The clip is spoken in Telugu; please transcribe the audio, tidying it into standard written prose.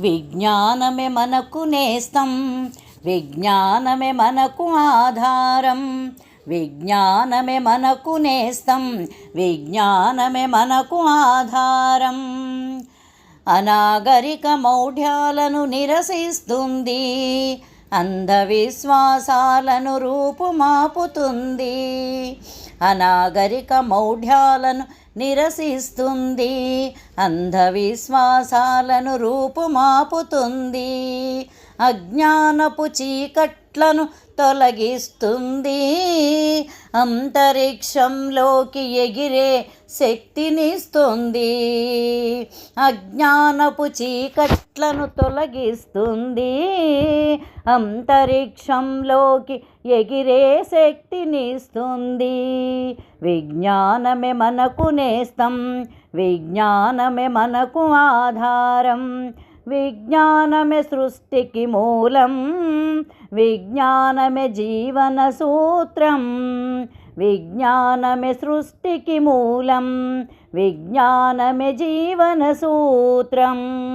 విజ్ఞానమే మనకు నేస్తం, విజ్ఞానమే మనకు ఆధారం. విజ్ఞానమే మనకు నేస్తం, విజ్ఞానమే మనకు ఆధారం. అనాగరిక మౌఢ్యాలను నిరసిస్తుంది, అంధవిశ్వాసాలను రూపుమాపుతుంది. అనాగరిక మౌఢ్యాలను నిరసిస్తుంది, అంధవిశ్వాసాలను రూపుమాపుతుంది. అజ్ఞానపు చీకట్లను తొలగిస్తుంది, అంతరిక్షంలోకి ఎగిరే శక్తినిస్తుంది. అజ్ఞానపు చీకట్లను తొలగిస్తుంది, అంతరిక్షంలోకి ఎగిరే శక్తినిస్తుంది. విజ్ఞానమే మనకు నేస్తం, విజ్ఞానమే మనకు ఆధారం. విజ్ఞానమే సృష్టికి మూలం, విజ్ఞానమే జీవన సూత్రం. విజ్ఞానమే సృష్టికి మూలం, విజ్ఞానమే జీవన సూత్రం.